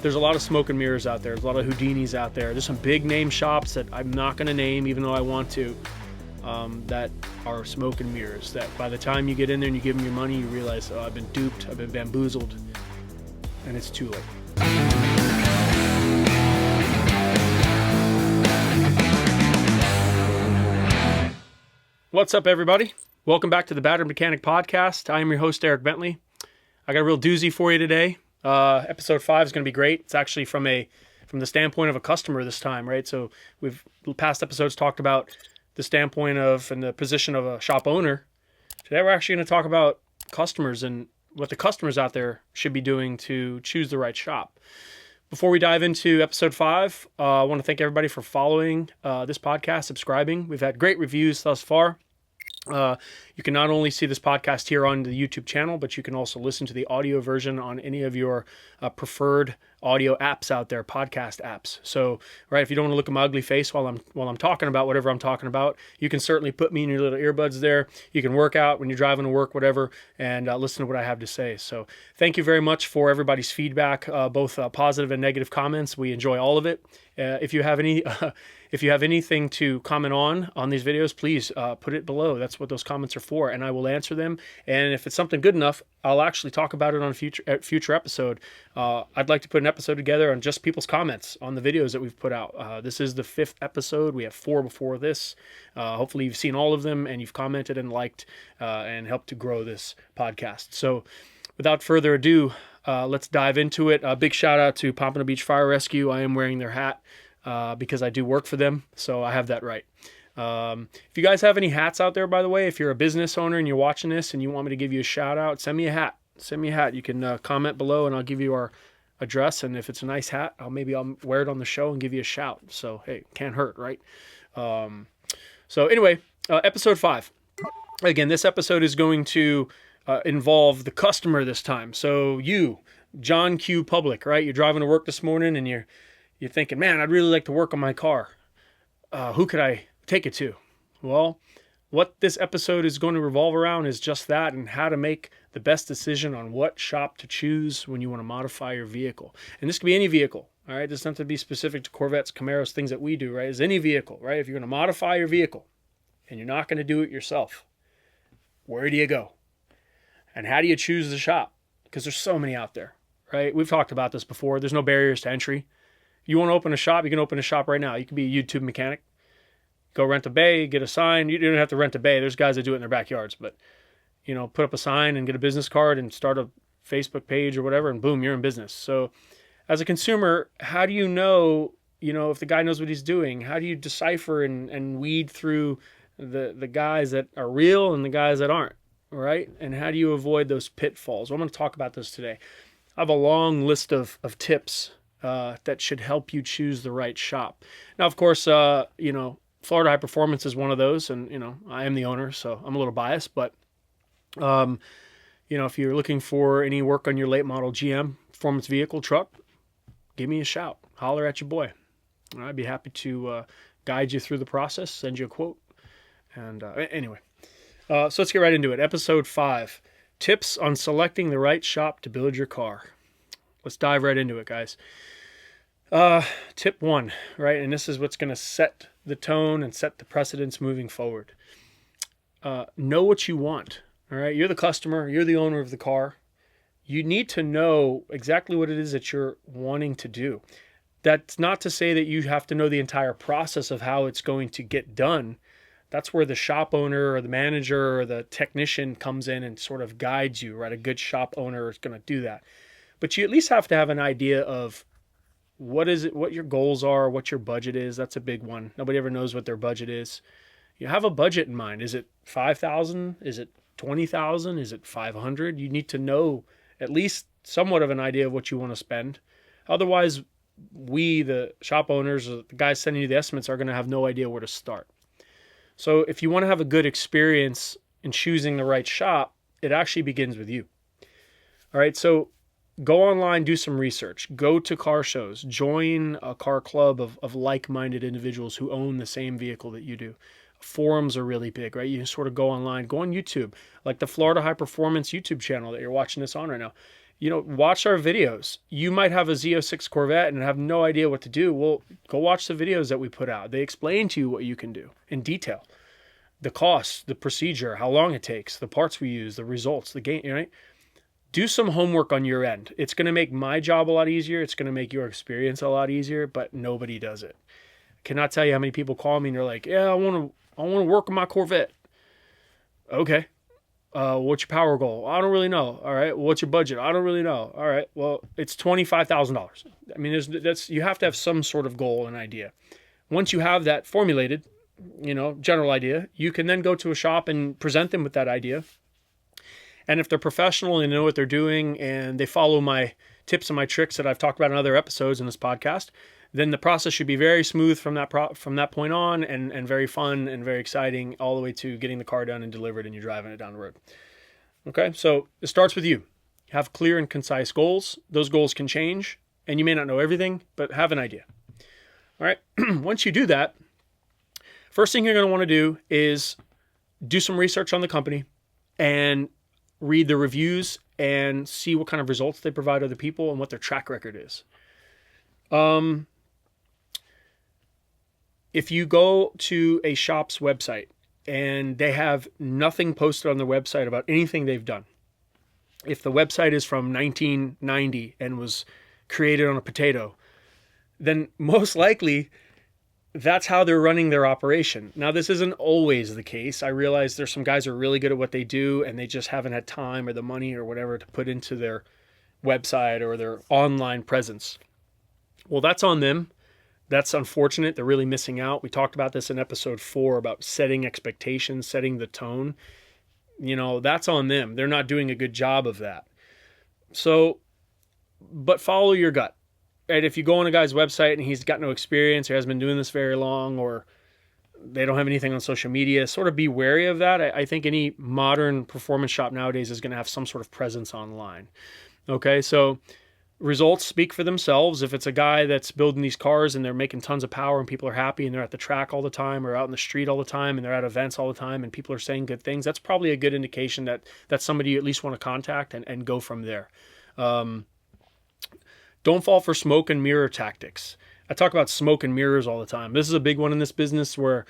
there's a lot of smoke and mirrors out there. There's a lot of Houdinis out there. There's some big name shops that I'm not going to name, even though I want to, that are smoke and mirrors. That by the time you get in there and you give them your money, you realize, oh, I've been duped, I've been bamboozled, and it's too late. What's up, everybody? Welcome back to the Battered Mechanic Podcast. I am your host, Erik Bentley. I got a real doozy for you today. Episode 5 is going to be great. It's actually from the standpoint of a customer this time, right? So we've past episodes talked about the standpoint of and the position of a shop owner. Today we're actually going to talk about customers and what the customers out there should be doing to choose the right shop. Before we dive into episode 5, I want to thank everybody for following this podcast, subscribing. We've had great reviews thus far. You can not only see this podcast here on the YouTube channel, but you can also listen to the audio version on any of your preferred audio apps out there, podcast apps. So, right, if you don't want to look at my ugly face while I'm talking about whatever I'm talking about, you can certainly put me in your little earbuds there. You can work out when you're driving to work, whatever, and listen to what I have to say. So, thank you very much for everybody's feedback, both positive and negative comments. We enjoy all of it. If you have anything to comment on these videos, please put it below. That's what those comments are for, and I will answer them. And if it's something good enough, I'll actually talk about it on a future episode. I'd like to put an episode together on just people's comments on the videos that we've put out. This is the 5th episode. We have 4 before this. Hopefully you've seen all of them and you've commented and liked and helped to grow this podcast. So without further ado, let's dive into it. A big shout out to Pompano Beach Fire Rescue. I am wearing their hat because I do work for them, so I have that right. If you guys have any hats out there, by the way, if you're a business owner and you're watching this and you want me to give you a shout out, send me a hat. You can comment below and I'll give you our address. And if it's a nice hat, I'll wear it on the show and give you a shout. So, hey, can't hurt, right? So anyway, episode 5. Again, this episode is going to involve the customer this time. So you, John Q. Public, right? You're driving to work this morning and you're thinking, man, I'd really like to work on my car. Who could I take it to? Well, what this episode is going to revolve around is just that, and how to make the best decision on what shop to choose when you want to modify your vehicle. And this could be any vehicle, all right? This doesn't have to be specific to Corvettes, Camaros, things that we do, right? It's any vehicle, right? If you're going to modify your vehicle and you're not going to do it yourself, where do you go? And how do you choose the shop? Because there's so many out there, right? We've talked about this before. There's no barriers to entry. You want to open a shop, you can open a shop right now. You can be a YouTube mechanic. Go rent a bay, get a sign. You don't have to rent a bay. There's guys that do it in their backyards, but put up a sign and get a business card and start a Facebook page or whatever, and boom, you're in business. So as a consumer, how do you know, if the guy knows what he's doing? How do you decipher and weed through the guys that are real and the guys that aren't, right? And how do you avoid those pitfalls? Well, I'm going to talk about this today. I have a long list of tips that should help you choose the right shop. Now, of course, Florida High Performance is one of those, and I am the owner, so I'm a little biased. But if you're looking for any work on your late model GM performance vehicle truck, give me a shout. Holler at your boy. I'd be happy to guide you through the process, send you a quote. And anyway, so let's get right into it. Episode 5: Tips on selecting the right shop to build your car. Let's dive right into it, guys. Tip 1, right? And this is what's going to set the tone and set the precedence moving forward. Know what you want, all right? You're the customer. You're the owner of the car. You need to know exactly what it is that you're wanting to do. That's not to say that you have to know the entire process of how it's going to get done. That's where the shop owner or the manager or the technician comes in and sort of guides you, right? A good shop owner is going to do that. But you at least have to have an idea of what your goals are, what your budget is. That's a big one. Nobody ever knows what their budget is. You have a budget in mind. Is it $5,000? Is it $20,000? Is it $500? You need to know at least somewhat of an idea of what you want to spend. Otherwise, we, the shop owners, the guys sending you the estimates, are going to have no idea where to start. So if you want to have a good experience in choosing the right shop, it actually begins with you. All right, so go online, do some research, go to car shows, join a car club of like-minded individuals who own the same vehicle that you do. Forums are really big, right? You can sort of go online, go on YouTube, like the Florida High Performance YouTube channel that you're watching this on right now. watch our videos. You might have a Z06 Corvette and have no idea what to do. Well, go watch the videos that we put out. They explain to you what you can do in detail. The cost, the procedure, how long it takes, the parts we use, the results, the game, right? Do some homework on your end. It's going to make my job a lot easier. It's going to make your experience a lot easier, but nobody does it. I cannot tell you how many people call me and they're like, yeah, I want to work on my Corvette. Okay. What's your power goal? I don't really know. All right. What's your budget? I don't really know. All right. Well, it's $25,000. I mean, you have to have some sort of goal and idea. Once you have that formulated, general idea, you can then go to a shop and present them with that idea. And if they're professional and they know what they're doing and they follow my tips and my tricks that I've talked about in other episodes in this podcast, then the process should be very smooth from that point on, and very fun and very exciting all the way to getting the car done and delivered and you're driving it down the road. Okay, so it starts with you. Have clear and concise goals. Those goals can change, and you may not know everything, but have an idea. All right, once you do that, first thing you're going to want to do is do some research on the company and read the reviews and see what kind of results they provide other people and what their track record is. If you go to a shop's website and they have nothing posted on their website about anything they've done, if the website is from 1990 and was created on a potato, then most likely that's how they're running their operation. Now, this isn't always the case. I realize there's some guys who are really good at what they do and they just haven't had time or the money or whatever to put into their website or their online presence. Well, that's on them. That's unfortunate. They're really missing out. We talked about this in episode 4 about setting expectations, setting the tone. That's on them. They're not doing a good job of that. So, but follow your gut. Right? If you go on a guy's website and he's got no experience or hasn't been doing this very long, or they don't have anything on social media, sort of be wary of that. I think any modern performance shop nowadays is going to have some sort of presence online. Okay, so results speak for themselves. If it's a guy that's building these cars and they're making tons of power and people are happy and they're at the track all the time or out in the street all the time and they're at events all the time and people are saying good things, that's probably a good indication that that's somebody you at least want to contact and go from there. Don't fall for smoke and mirror tactics. I talk about smoke and mirrors all the time. This is a big one in this business where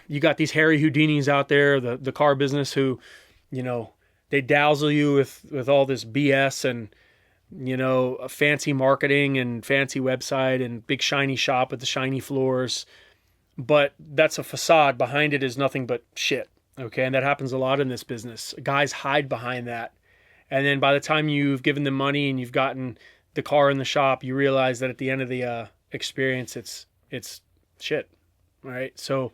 you got these hairy Houdinis out there, the car business, who, they dazzle you with all this BS and, fancy marketing and fancy website and big shiny shop with the shiny floors. But that's a facade. Behind it is nothing but shit. Okay. And that happens a lot in this business. Guys hide behind that. And then by the time you've given them money and you've gotten the car in the shop, you realize that at the end of the experience, it's shit. All right. So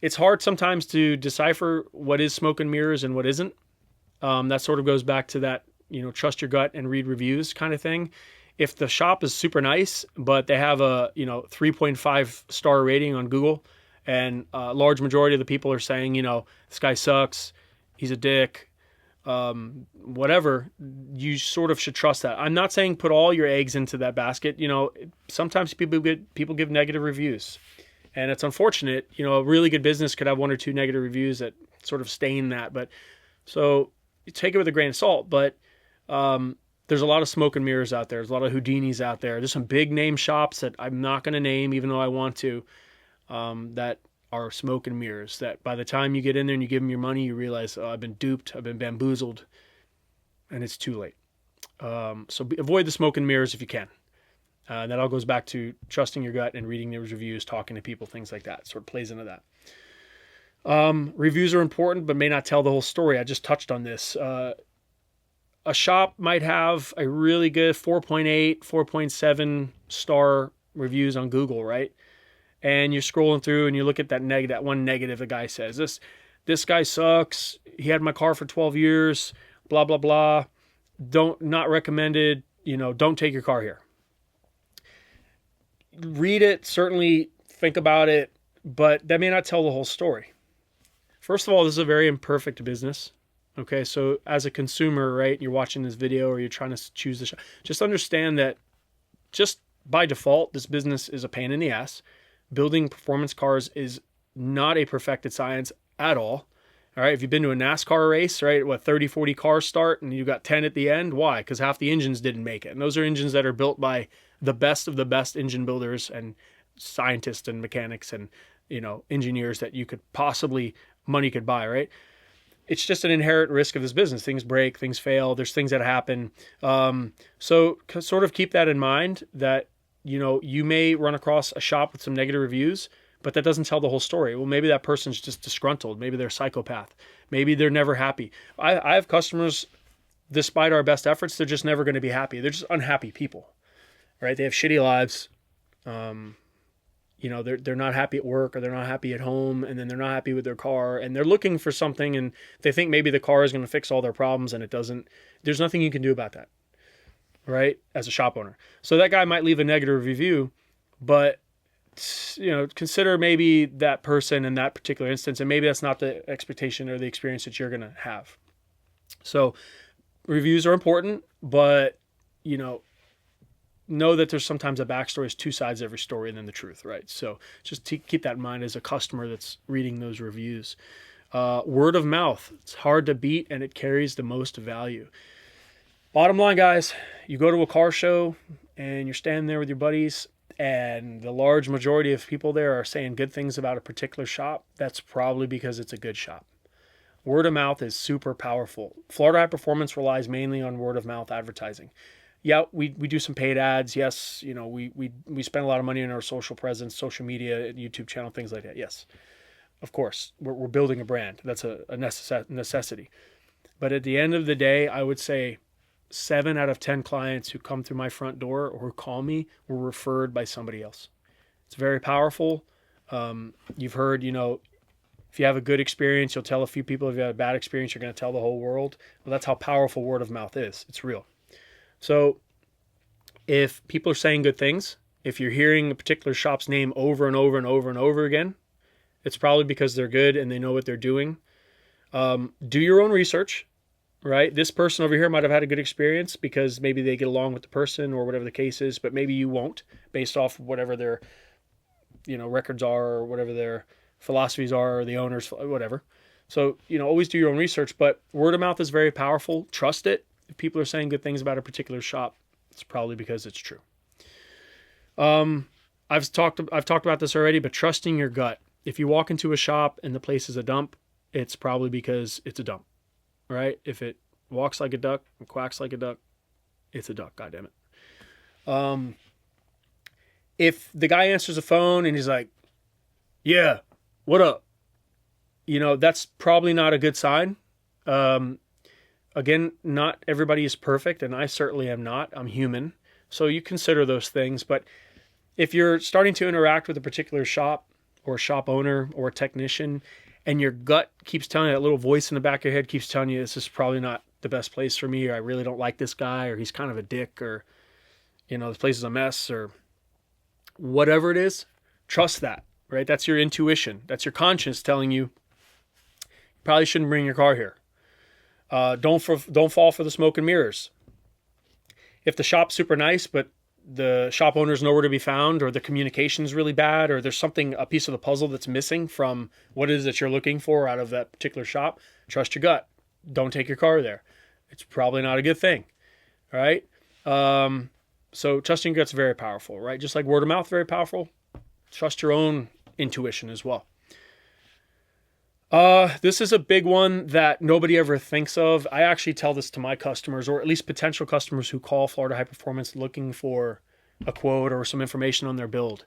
it's hard sometimes to decipher what is smoke and mirrors and what isn't. That sort of goes back to that, trust your gut and read reviews kind of thing. If the shop is super nice, but they have a, 3.5 star rating on Google, and a large majority of the people are saying, this guy sucks, he's a dick, whatever, you sort of should trust that. I'm not saying put all your eggs into that basket. Sometimes people give negative reviews, and it's unfortunate. A really good business could have 1 or 2 negative reviews that sort of stain that. But so you take it with a grain of salt. But there's a lot of smoke and mirrors out there. There's a lot of Houdinis out there. There's some big name shops that I'm not going to name, even though I want to, that are smoke and mirrors, that by the time you get in there and you give them your money, you realize, I've been duped, I've been bamboozled, and it's too late. So avoid the smoke and mirrors if you can. That all goes back to trusting your gut and reading those reviews, talking to people, things like that. Sort of plays into that. Reviews are important, but may not tell the whole story. I just touched on this. A shop might have a really good 4.8, 4.7 star reviews on Google, right? And you're scrolling through and you look at that one negative the guy says. This guy sucks. He had my car for 12 years, blah, blah, blah. Not recommended, don't take your car here. Read it, certainly think about it, but that may not tell the whole story. First of all, this is a very imperfect business. Okay, so as a consumer, right, you're watching this video or you're trying to choose the shop, just understand that just by default, this business is a pain in the ass. Building performance cars is not a perfected science at all. All right, if you've been to a NASCAR race, right, 30, 40 cars start and you got 10 at the end, why? Because half the engines didn't make it. And those are engines that are built by the best of the best engine builders and scientists and mechanics and, engineers that you could possibly, money could buy, right? It's just an inherent risk of this business. Things break, things fail, there's things that happen. So sort of keep that in mind that, you may run across a shop with some negative reviews, but that doesn't tell the whole story. Well, maybe that person's just disgruntled. Maybe they're a psychopath. Maybe they're never happy. I have customers, despite our best efforts, they're just never going to be happy. They're just unhappy people, right? They have shitty lives. They're not happy at work, or they're not happy at home, and then they're not happy with their car, and they're looking for something, and they think maybe the car is going to fix all their problems, and it doesn't. There's nothing you can do about that, right? As a shop owner. So that guy might leave a negative review, but consider maybe that person in that particular instance, and maybe that's not the expectation or the experience that you're going to have. So reviews are important, but know that there's sometimes a backstory. There's two sides of every story and then the truth, right? So just keep that in mind as a customer that's reading those reviews. Word of mouth, it's hard to beat and it carries the most value. Bottom line, guys, you go to a car show and you're standing there with your buddies, and the large majority of people there are saying good things about a particular shop. That's probably because it's a good shop. Word of mouth is super powerful. Florida High Performance relies mainly on word of mouth advertising. Yeah, we do some paid ads. Yes, we spend a lot of money on our social presence, social media, YouTube channel, things like that. Yes, of course, we're building a brand. That's a necessity. But at the end of the day, I would say 7 out of 10 clients who come through my front door or who call me were referred by somebody else. It's very powerful. You've heard, if you have a good experience, you'll tell a few people. If you have a bad experience, you're going to tell the whole world. Well, that's how powerful word of mouth is. It's real. So if people are saying good things, if you're hearing a particular shop's name over and over and over and over again, it's probably because they're good and they know what they're doing. Do your own research. Right? This person over here might have had a good experience because maybe they get along with the person or whatever the case is, but maybe you won't based off of whatever their, records are or whatever their philosophies are or the owners, whatever. So, always do your own research, but word of mouth is very powerful. Trust it. If people are saying good things about a particular shop, it's probably because it's true. I've talked about this already, but trusting your gut. If you walk into a shop and the place is a dump, it's probably because it's a dump. Right? If it walks like a duck and quacks like a duck, it's a duck, goddammit. If the guy answers the phone and he's like, yeah, what up? That's probably not a good sign. Again, not everybody is perfect, and I certainly am not. I'm human. So you consider those things. But if you're starting to interact with a particular shop or shop owner or technician, and your gut keeps telling you, that little voice in the back of your head keeps telling you this is probably not the best place for me, or I really don't like this guy, or he's kind of a dick, or, this place is a mess, or whatever it is, trust that, right? That's your intuition. That's your conscience telling you probably shouldn't bring your car here. Don't fall for the smoke and mirrors. If the shop's super nice, but the shop owner's nowhere to be found, or the communication's really bad, or there's a piece of the puzzle that's missing from what it is that you're looking for out of that particular shop, trust your gut. Don't take your car there. It's probably not a good thing. All right. So trusting your gut's very powerful, right? Just like word of mouth, very powerful. Trust your own intuition as well. This is a big one that nobody ever thinks of. I actually tell this to my customers, or at least potential customers who call Florida High Performance looking for a quote or some information on their build.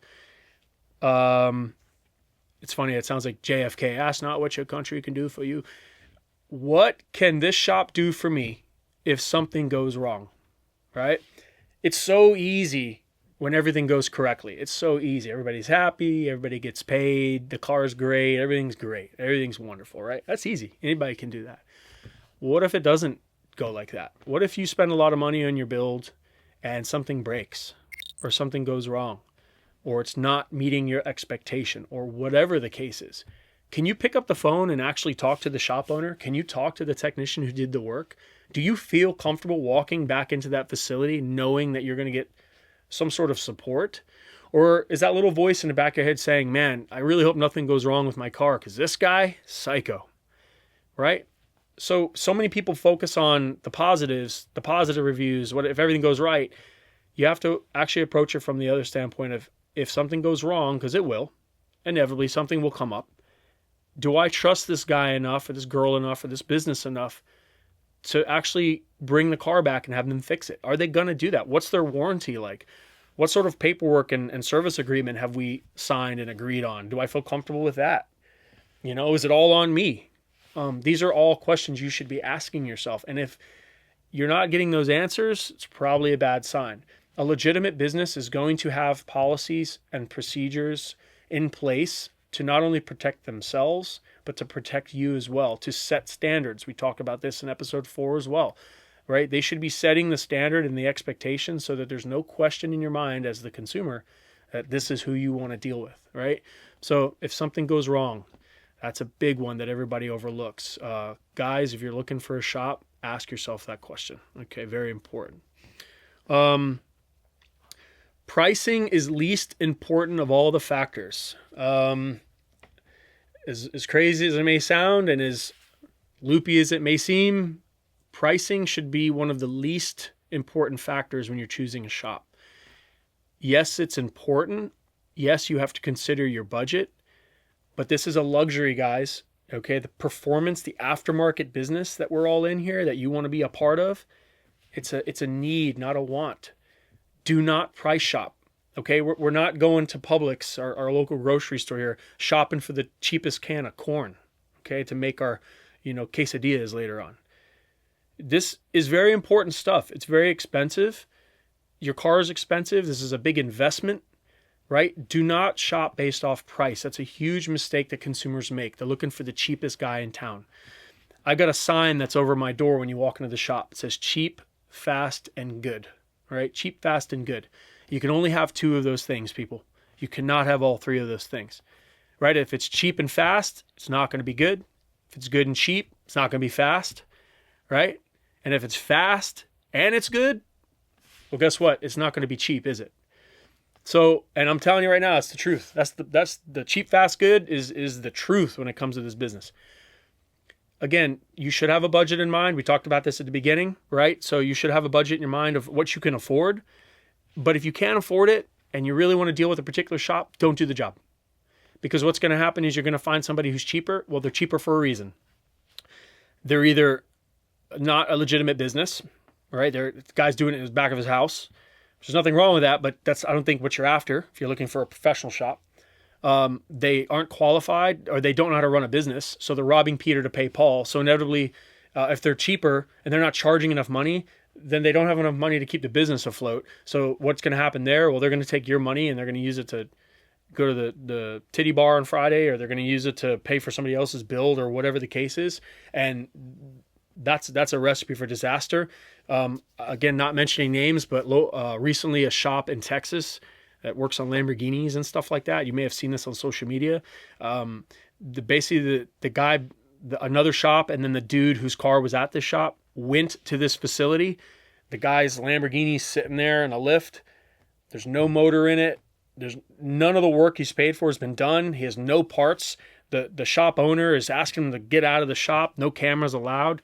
It's funny. It sounds like JFK. Ask not what your country can do for you. What can this shop do for me if something goes wrong? Right? It's so easy when everything goes correctly. It's so easy. Everybody's happy. Everybody gets paid. The car's great. Everything's great. Everything's wonderful, right? That's easy. Anybody can do that. What if it doesn't go like that? What if you spend a lot of money on your build and something breaks or something goes wrong or it's not meeting your expectation or whatever the case is? Can you pick up the phone and actually talk to the shop owner? Can you talk to the technician who did the work? Do you feel comfortable walking back into that facility knowing that you're going to get some sort of support? Or is that little voice in the back of your head saying, man, I really hope nothing goes wrong with my car because this guy, psycho, right? So many people focus on the positives, the positive reviews, what if everything goes right. You have to actually approach it from the other standpoint of, if something goes wrong, because it will, inevitably something will come up. Do I trust this guy enough, or this girl enough, or this business enough to actually bring the car back and have them fix it? Are they going to do that? What's their warranty like? What sort of paperwork and service agreement have we signed and agreed on? Do I feel comfortable with that? Is it all on me? These are all questions you should be asking yourself. And if you're not getting those answers, it's probably a bad sign. A legitimate business is going to have policies and procedures in place to not only protect themselves, but to protect you as well, to set standards. We talked about this in episode 4 as well, right? They should be setting the standard and the expectation so that there's no question in your mind as the consumer that this is who you want to deal with, right? So if something goes wrong, that's a big one that everybody overlooks. Guys, if you're looking for a shop, ask yourself that question. Okay, very important. Pricing is least important of all the factors. As crazy as it may sound and as loopy as it may seem, pricing should be one of the least important factors when you're choosing a shop. Yes, it's important. Yes, you have to consider your budget, but this is a luxury, guys. Okay, the performance, the aftermarket business that we're all in here, that you want to be a part of, it's a need, not a want. Do not price shop. Okay, we're not going to Publix, our local grocery store here, shopping for the cheapest can of corn, okay, to make our, quesadillas later on. This is very important stuff. It's very expensive. Your car is expensive. This is a big investment, right? Do not shop based off price. That's a huge mistake that consumers make. They're looking for the cheapest guy in town. I got a sign that's over my door when you walk into the shop. It says cheap, fast, and good. Right? Cheap, fast, and good. You can only have 2 of those things, people. You cannot have all 3 of those things. Right? If it's cheap and fast, it's not going to be good. If it's good and cheap, it's not going to be fast. Right? And if it's fast and it's good, well, guess what? It's not going to be cheap, is it? So, and I'm telling you right now, it's the truth. That's the cheap, fast, good is the truth when it comes to this business. Again, you should have a budget in mind. We talked about this at the beginning, right? So you should have a budget in your mind of what you can afford. But if you can't afford it and you really want to deal with a particular shop, don't do the job. Because what's going to happen is you're going to find somebody who's cheaper. Well, they're cheaper for a reason. They're either not a legitimate business, right? The guy's doing it in the back of his house. There's nothing wrong with that, but that's, I don't think, what you're after if you're looking for a professional shop. They aren't qualified, or they don't know how to run a business. So they're robbing Peter to pay Paul. So inevitably, if they're cheaper and they're not charging enough money, then they don't have enough money to keep the business afloat. So what's going to happen there? Well, they're going to take your money and they're going to use it to go to the titty bar on Friday, or they're going to use it to pay for somebody else's bill, or whatever the case is. And that's a recipe for disaster. Again, not mentioning names, but recently a shop in Texas that works on Lamborghinis and stuff like that. You may have seen this on social media. Basically the guy, another shop, and then the dude whose car was at this shop went to this facility. The guy's Lamborghini's sitting there in a lift. There's no motor in it. There's none of the work he's paid for has been done. He has no parts. The shop owner is asking him to get out of the shop. No cameras allowed.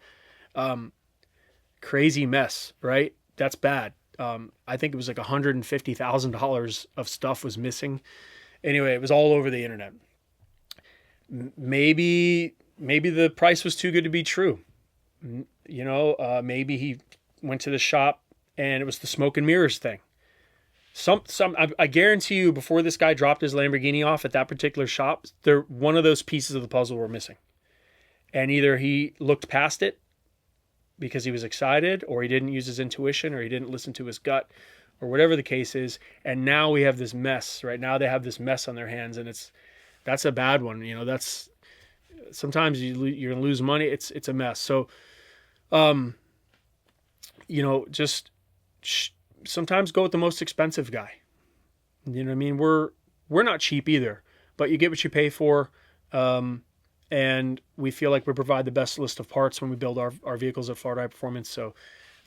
Crazy mess, right? That's bad. I think it was like $150,000 of stuff was missing. Anyway, it was all over the internet. Maybe the price was too good to be true. Maybe he went to the shop and it was the smoke and mirrors thing. I guarantee you, before this guy dropped his Lamborghini off at that particular shop, one of those pieces of the puzzle were missing. And either he looked past it because he was excited, or he didn't use his intuition, or he didn't listen to his gut, or whatever the case is. And now we have this mess, right? Now they have this mess on their hands, and that's a bad one. That's sometimes you're going to lose money. It's a mess. So, just sometimes go with the most expensive guy. You know what I mean? We're not cheap either, but you get what you pay for. And we feel like we provide the best list of parts when we build our vehicles at Florida High Performance. So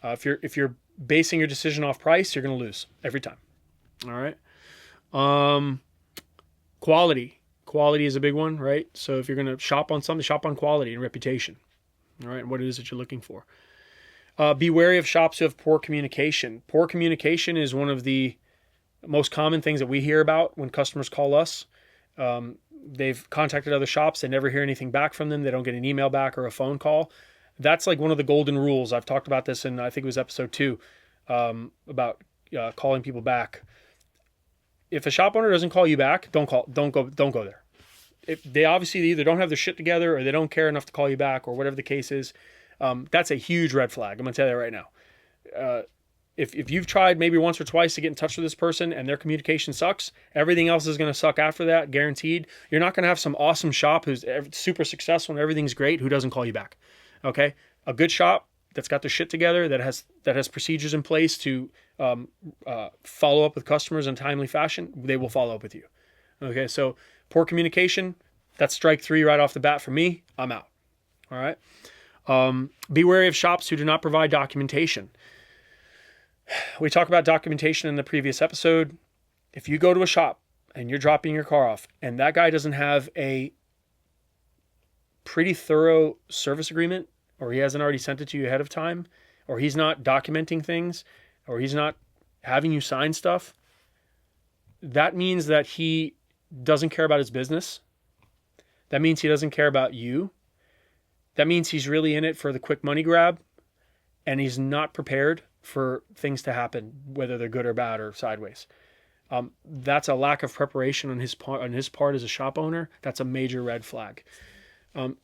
if you're basing your decision off price, you're going to lose every time. All right. Quality is a big one, right? So if you're going to shop on something, shop on quality and reputation. all right, and what it is that you're looking for. Be wary of shops who have poor communication. Poor communication is one of the most common things that we hear about when customers call us. They've contacted other shops. They never hear anything back from them. They don't get an email back or a phone call. That's like one of the golden rules. I've talked about this in, I think it was episode 2, about calling people back. If a shop owner doesn't call you back, don't go there. If they obviously either don't have their shit together or they don't care enough to call you back or whatever the case is. That's a huge red flag. I'm going to tell you that right now. If you've tried maybe once or twice to get in touch with this person and their communication sucks, everything else is going to suck after that, guaranteed. You're not going to have some awesome shop who's super successful and everything's great who doesn't call you back. Okay? A good shop that's got their shit together, that has procedures in place to follow up with customers in a timely fashion, they will follow up with you. Okay? So poor communication, that's strike 3 right off the bat for me. I'm out. All right? Be wary of shops who do not provide documentation. We talked about documentation in the previous episode. If you go to a shop and you're dropping your car off and that guy doesn't have a pretty thorough service agreement, or he hasn't already sent it to you ahead of time, or he's not documenting things, or he's not having you sign stuff, that means that he doesn't care about his business. That means he doesn't care about you. That means he's really in it for the quick money grab, and he's not prepared for things to happen, whether they're good or bad or sideways. That's a lack of preparation on his part as a shop owner. That's a major red flag.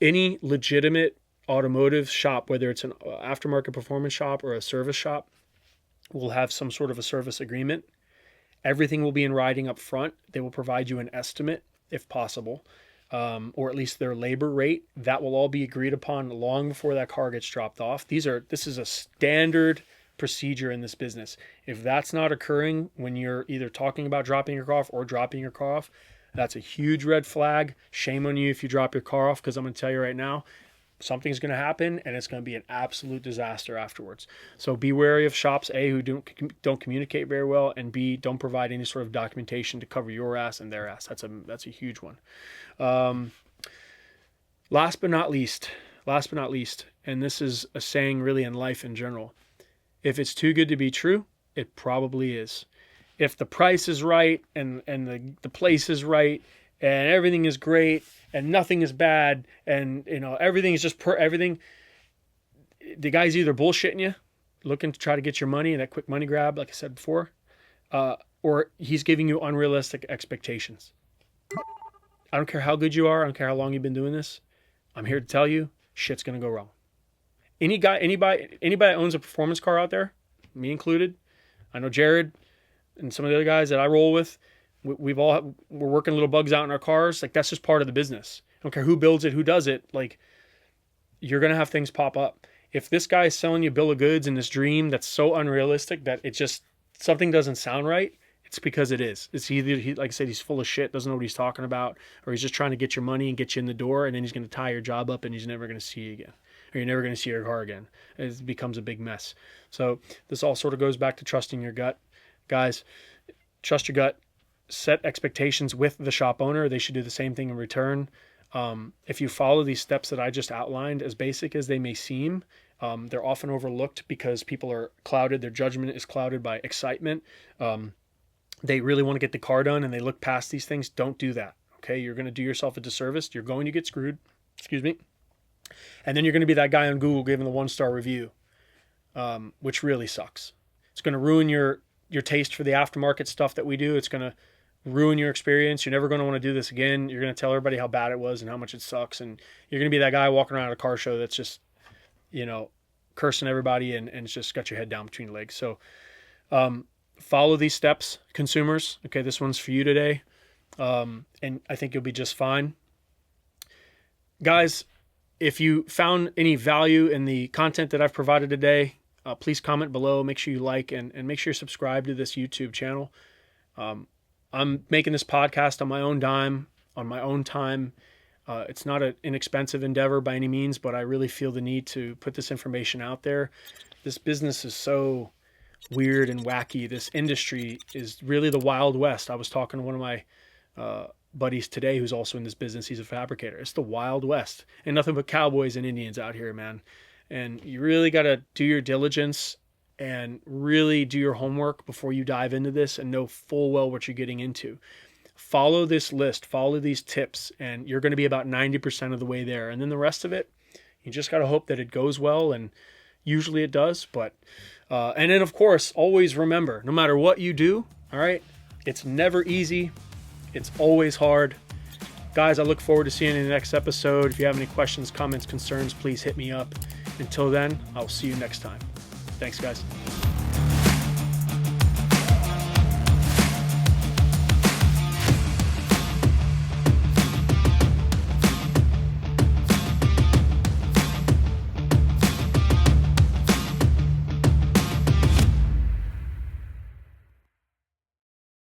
Any legitimate automotive shop, whether it's an aftermarket performance shop or a service shop, will have some sort of a service agreement. Everything will be in writing up front. They will provide you an estimate if possible. Or at least their labor rate. That will all be agreed upon long before that car gets dropped off. This is a standard procedure in this business. If that's not occurring when you're either talking about dropping your car off or dropping your car off, that's a huge red flag. Shame on you if you drop your car off, because I'm going to tell you right now, something's going to happen and it's going to be an absolute disaster afterwards. So be wary of shops, A, who don't communicate very well, and B, don't provide any sort of documentation to cover your ass and their ass. That's a huge one. Last but not least, and this is a saying really in life in general, if it's too good to be true, it probably is. If the price is right and the place is right and everything is great and nothing is bad and everything is just everything, the guy's either bullshitting you, looking to try to get your money and that quick money grab, like I said before, or he's giving you unrealistic expectations. I don't care how good you are. I don't care how long you've been doing this. I'm here to tell you, shit's going to go wrong. Anybody that owns a performance car out there, me included, I know Jared and some of the other guys that I roll with, we're working little bugs out in our cars. Like, that's just part of the business. I don't care who builds it, who does it. Like, you're going to have things pop up. If this guy is selling you a bill of goods in this dream that's so unrealistic that it just, something doesn't sound right, it's because it is. It's either, like I said, he's full of shit, doesn't know what he's talking about, or he's just trying to get your money and get you in the door, and then he's going to tie your job up and he's never going to see you again. Or you're never going to see your car again. It becomes a big mess. So this all sort of goes back to trusting your gut. Guys, trust your gut. Set expectations with the shop owner. They should do the same thing in return. If you follow these steps that I just outlined, as basic as they may seem, they're often overlooked because people are clouded. Their judgment is clouded by excitement. They really want to get the car done and they look past these things. Don't do that. Okay. You're going to do yourself a disservice. You're going to get screwed. Excuse me. And then you're going to be that guy on Google giving the 1-star review, which really sucks. It's going to ruin your taste for the aftermarket stuff that we do. It's going to ruin your experience. You're never going to want to do this again. You're going to tell everybody how bad it was and how much it sucks. And you're going to be that guy walking around at a car show that's just, cursing everybody and it's just got your head down between your legs. So follow these steps, consumers. Okay, this one's for you today. And I think you'll be just fine. Guys, if you found any value in the content that I've provided today, please comment below. Make sure you like and make sure you subscribe to this YouTube channel. I'm making this podcast on my own dime, on my own time. It's not an inexpensive endeavor by any means, but I really feel the need to put this information out there. This business is so weird and wacky. This industry is really the Wild West. I was talking to one of my buddies today who's also in this business. He's a fabricator. It's the Wild West, and nothing but cowboys and Indians out here, man. And you really got to do your diligence and really do your homework before you dive into this and know full well what you're getting into. Follow this list, follow these tips, and you're going to be about 90% of the way there. And then the rest of it, you just got to hope that it goes well, and usually it does. But and then, of course, always remember, no matter what you do, all right, it's never easy. It's always hard. Guys, I look forward to seeing you in the next episode. If you have any questions, comments, concerns, please hit me up. Until then, I'll see you next time. Thanks, guys.